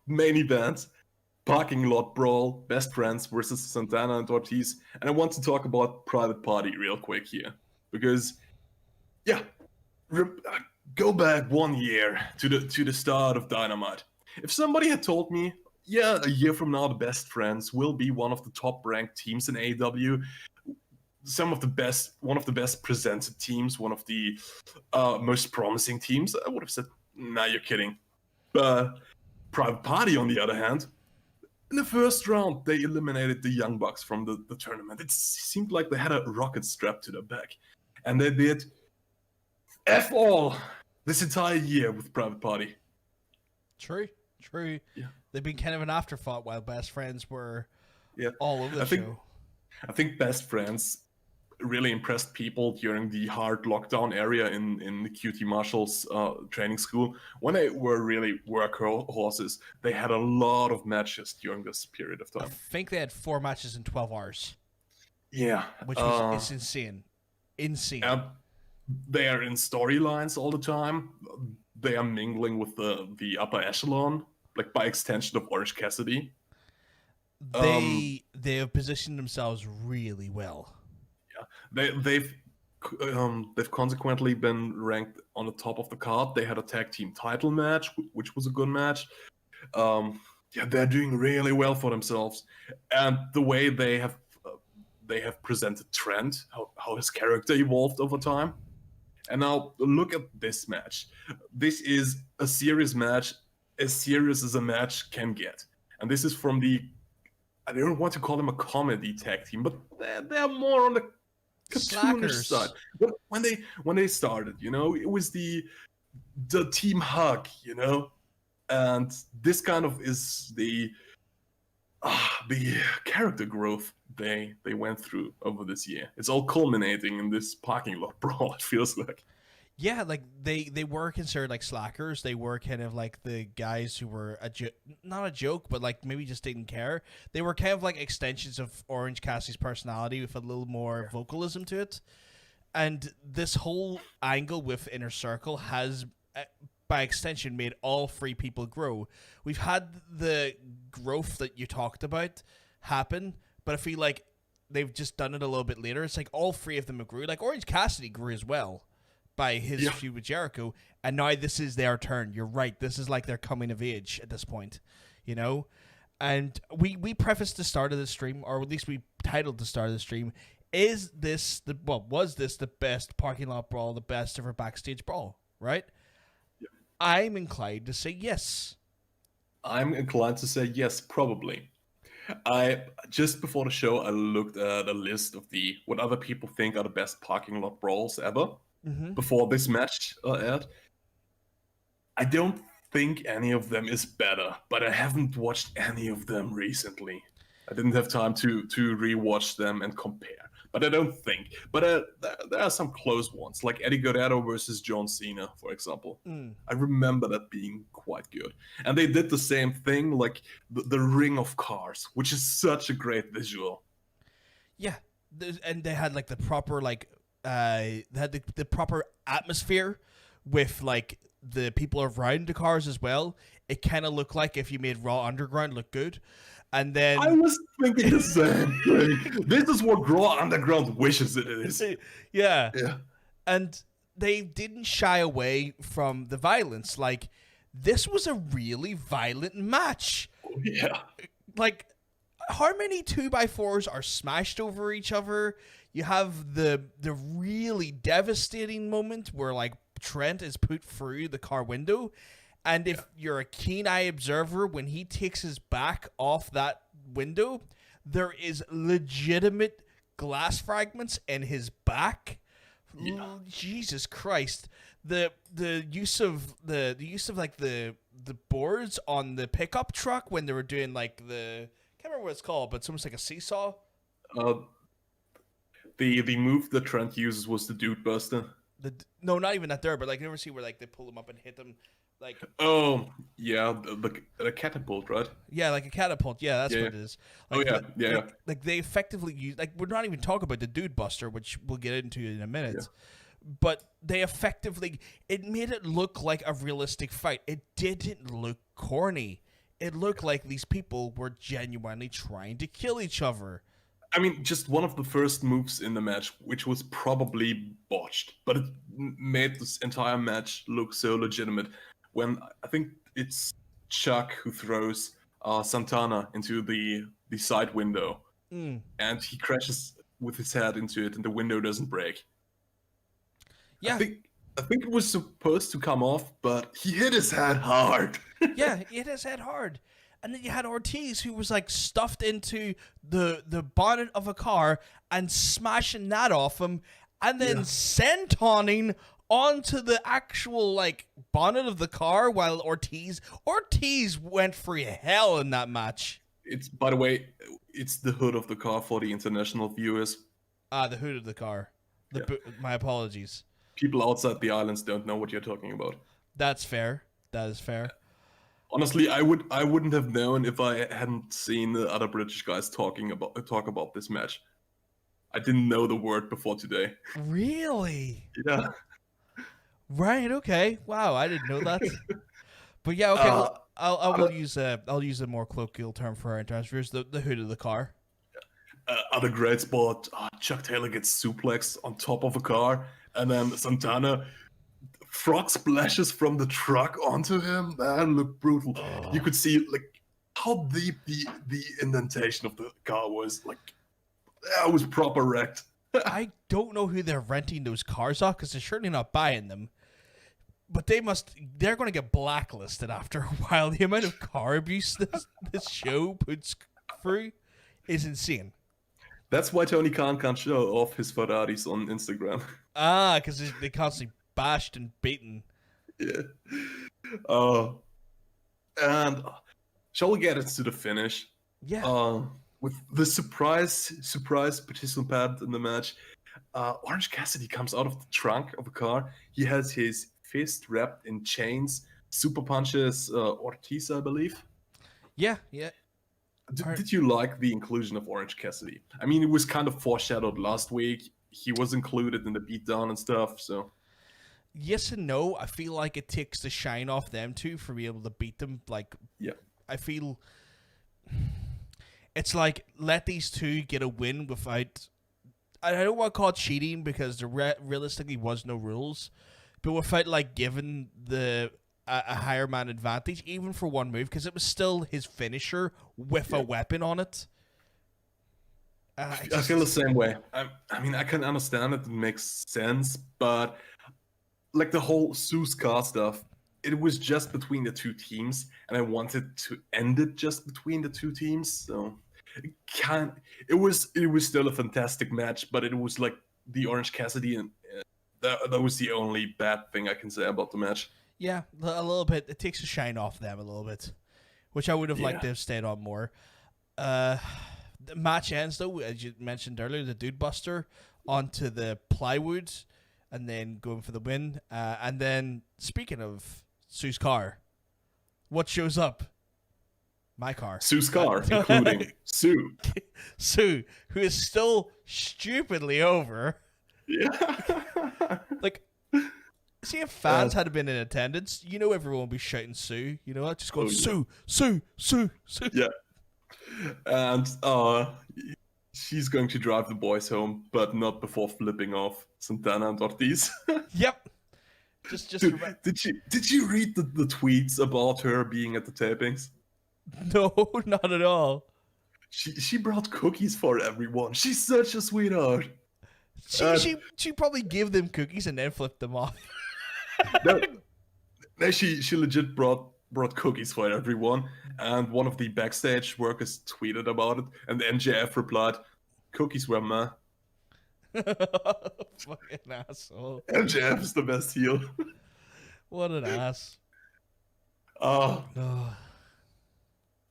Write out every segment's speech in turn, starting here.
main event, parking lot brawl, best friends versus Santana and Ortiz. And I want to talk about Private Party real quick here. Because, yeah, go back 1 year to the start of Dynamite. If somebody had told me, yeah, a year from now the best friends will be one of the top ranked teams in AEW, one of the best presented teams, one of the most promising teams, I would have said, nah, you're kidding. Private Party, on the other hand, in the first round, they eliminated the Young Bucks from the tournament. It seemed like they had a rocket strapped to their back. And they did F all this entire year with Private Party. True. Yeah. They've been kind of an afterthought while Best Friends were all over the show. I think Best Friends really impressed people during the hard lockdown area in the QT Marshall's training school. When they were really workhorses, they had a lot of matches during this period of time. I think they had 4 matches in 12 hours. Yeah. Which was it's insane. They are in storylines all the time. They are mingling with the upper echelon, like by extension of Orange Cassidy. They have positioned themselves really well. Yeah, they've consequently been ranked on the top of the card. They had a tag team title match, which was a good match. They're doing really well for themselves, and the way they have presented Trent, how his character evolved over time. And now look at this match. This is a serious match, as serious as a match can get. And this is from I don't want to call them a comedy tag team, but they're more on the cartoonish side. But when they started, it was the team hug, and this kind of is the character growth they went through over this year. It's all culminating in this parking lot brawl, it feels like. Yeah, like they were considered like slackers. They were kind of like the guys who were not a joke, but like maybe just didn't care. They were kind of like extensions of Orange Cassidy's personality with a little more vocalism to it. And this whole angle with Inner Circle has, by extension, made all 3 people grow. We've had the growth that you talked about happen, but I feel like they've just done it a little bit later. It's like all 3 of them have grew. Like Orange Cassidy grew as well by his feud with Jericho, and now this is their turn. You're right. This is like their coming of age at this point, And we prefaced the start of the stream, or at least we titled the start of the stream, was this the best parking lot brawl, the best ever backstage brawl, right? Yeah. I'm inclined to say yes. I'm inclined to say yes, probably. Just before the show, I looked at a list of what other people think are the best parking lot brawls ever. Mm-hmm. Before this match aired. I don't think any of them is better, but I haven't watched any of them recently. I didn't have time to rewatch them and compare. But I don't think. But there are some close ones, like Eddie Guerrero versus John Cena, for example. I remember that being quite good. And they did the same thing, like the Ring of Cars, which is such a great visual. Yeah, and they had like the proper they had the proper atmosphere with like the people around the cars as well. It kind of looked like if you made Raw Underground look good. And then I was thinking the same thing. This is what Raw Underground wishes it is. Yeah. And they didn't shy away from the violence. Like, this was a really violent match. Yeah. Like, how many 2x4s are smashed over each other? You have the really devastating moment where like Trent is put through the car window, and if you're a keen-eye observer, when he takes his back off that window, there is legitimate glass fragments in his back. Yeah. Jesus Christ. The use of like the boards on the pickup truck when they were doing like I can't remember what it's called, but it's almost like a seesaw. The move that Trent uses was the Dude Buster. No, not even that there, but like you ever see where like they pull him up and hit him, like. Oh yeah, the catapult, right? Yeah, like a catapult. Yeah, that's what it is. Like, Like they effectively use, like, we're not even talking about the Dude Buster, which we'll get into in a minute. But they effectively, it made it look like a realistic fight. It didn't look corny. it looked like these people were genuinely trying to kill each other. I mean, just one of the first moves in the match, which was probably botched, but it made this entire match look so legitimate. When I think it's Chuck who throws Santana into the side window, and he crashes with his head into it, and the window doesn't break. Yeah. I think it was supposed to come off, but he hit his head hard. Yeah, he hit his head hard. And then you had Ortiz, who was like stuffed into the bonnet of a car and smashing that off him, and then sentoning onto the actual like bonnet of the car while Ortiz went for hell in that match. It's, by the way, it's the hood of the car for the international viewers. The hood of the car. My apologies. People outside the islands don't know what you're talking about. That's fair. That is fair. Honestly, I wouldn't have known if I hadn't seen the other British guys talk about this match. I didn't know the word before today. Really? Yeah. Right. Okay. Wow. I didn't know that. But yeah. Okay. I'll use a more colloquial term for our interviewers. The hood of the car. Other great spot. Chuck Taylor gets suplexed on top of a car, and then Santana frog splashes from the truck onto him. That looked brutal. You could see like how deep the indentation of the car was. Like that was proper wrecked. I don't know who they're renting those cars off because they're certainly not buying them. But they're going to get blacklisted after a while. The amount of car abuse this show puts through is insane. That's why Tony Khan can't show off his Ferraris on Instagram. Because they constantly bashed and beaten. Yeah. And shall we get into the finish? Yeah. With the surprise participant in the match, Orange Cassidy comes out of the trunk of a car. He has his fist wrapped in chains, super punches Ortiz, I believe. Yeah. Did you like the inclusion of Orange Cassidy? I mean, it was kind of foreshadowed last week. He was included in the beatdown and stuff, so... Yes and no. I feel like it takes the shine off them too for being able to beat them. Like, yeah. I feel... It's like, let these two get a win without... I don't want to call it cheating because there realistically was no rules. But without, like, giving a higher man advantage, even for one move, because it was still his finisher with a weapon on it. I feel the same way. I mean, I can understand it. It makes sense, but like the whole Sue's car stuff, it was just between the two teams, and I wanted to end it just between the two teams. So it was still a fantastic match, but it was like the Orange Cassidy, and that was the only bad thing I can say about the match. Yeah, a little bit. It takes the shine off them a little bit, which I would have liked to have stayed on more. The match ends, though, as you mentioned earlier, the Dude Buster onto the plywood and then going for the win. And then, speaking of Sue's car, what shows up? My car. Sue's car, including Sue. Sue, who is still stupidly over. Yeah. Like... See, if fans had been in attendance, everyone would be shouting Sue. You know what? Just going, Sue, Sue, Sue, Sue. Yeah. And she's going to drive the boys home, but not before flipping off Santana and Ortiz. Yep. Dude, did you read the tweets about her being at the tapings? No, not at all. She brought cookies for everyone. She's such a sweetheart. She probably gave them cookies and then flipped them off. No, she legit brought cookies for everyone, and one of the backstage workers tweeted about it, and the MJF replied, "Cookies were meh." Fucking asshole. MJF is the best heel. What an ass.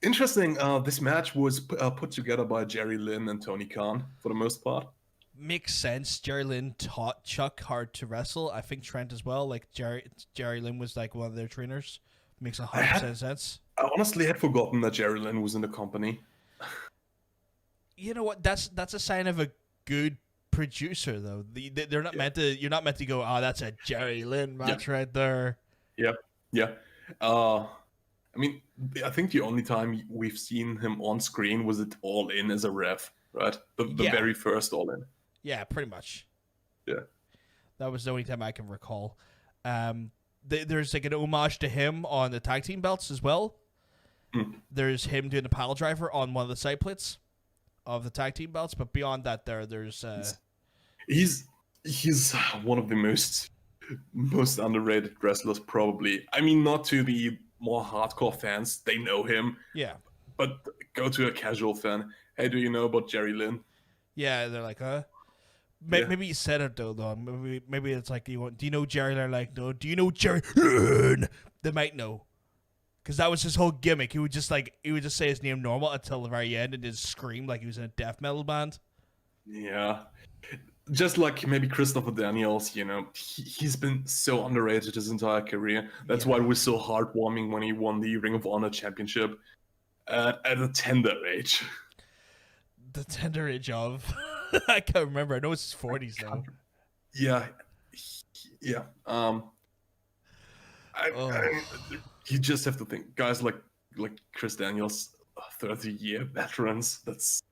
Interesting. This match was put together by Jerry Lynn and Tony Khan for the most part. Makes sense. Jerry Lynn taught Chuck hard to wrestle. I think Trent as well. Like Jerry Lynn was like one of their trainers. Makes 100% sense. I honestly had forgotten that Jerry Lynn was in the company. You know what? That's a sign of a good producer, though. They're not meant to. You're not meant to go, "Oh, that's a Jerry Lynn match right there." Yeah. I mean, I think the only time we've seen him on screen was it All In as a ref, right? The Yeah. very first All In. Yeah, pretty much. Yeah. That was the only time I can recall. There's like an homage to him on the tag team belts as well. There's him doing the pile driver on one of the side plates of the tag team belts, but beyond that, there's he's one of the most underrated wrestlers, probably. I mean, not to the more hardcore fans, they know him. Yeah. But go to a casual fan. Hey, do you know about Jerry Lynn? Yeah, they're like, huh? Maybe you said it though. Maybe it's like, do you know Jerry? They're like, no. Do you know Jerry? They might know, because that was his whole gimmick. He would just say his name normal until the very end and just scream like he was in a death metal band. Yeah, just like maybe Christopher Daniels. He's been so underrated his entire career. That's why it was so heartwarming when he won the Ring of Honor championship at a tender age. The tender age of. I can't remember. I know it's his 40s now. Yeah. You just have to think, guys like Chris Daniels, 30-year veterans. That's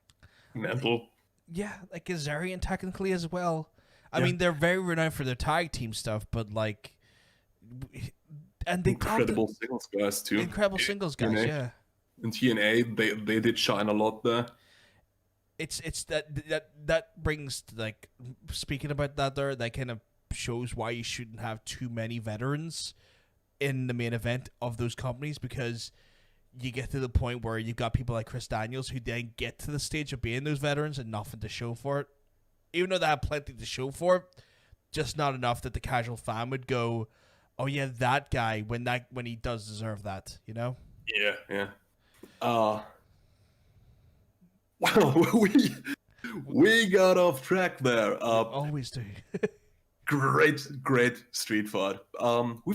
mental. Yeah, like Kazarian technically as well. I mean, they're very renowned for their tag team stuff, but like, and they incredible singles guys too. Incredible singles guys, yeah. In TNA, they did shine a lot there. It's that brings, like, speaking about that there, that kind of shows why you shouldn't have too many veterans in the main event of those companies, because you get to the point where you've got people like Chris Daniels who then get to the stage of being those veterans and nothing to show for it. Even though they have plenty to show for it, just not enough that the casual fan would go, oh yeah, that guy, when he does deserve that, you know? Yeah. Well, we got off track there. Always do. Great street fight. We've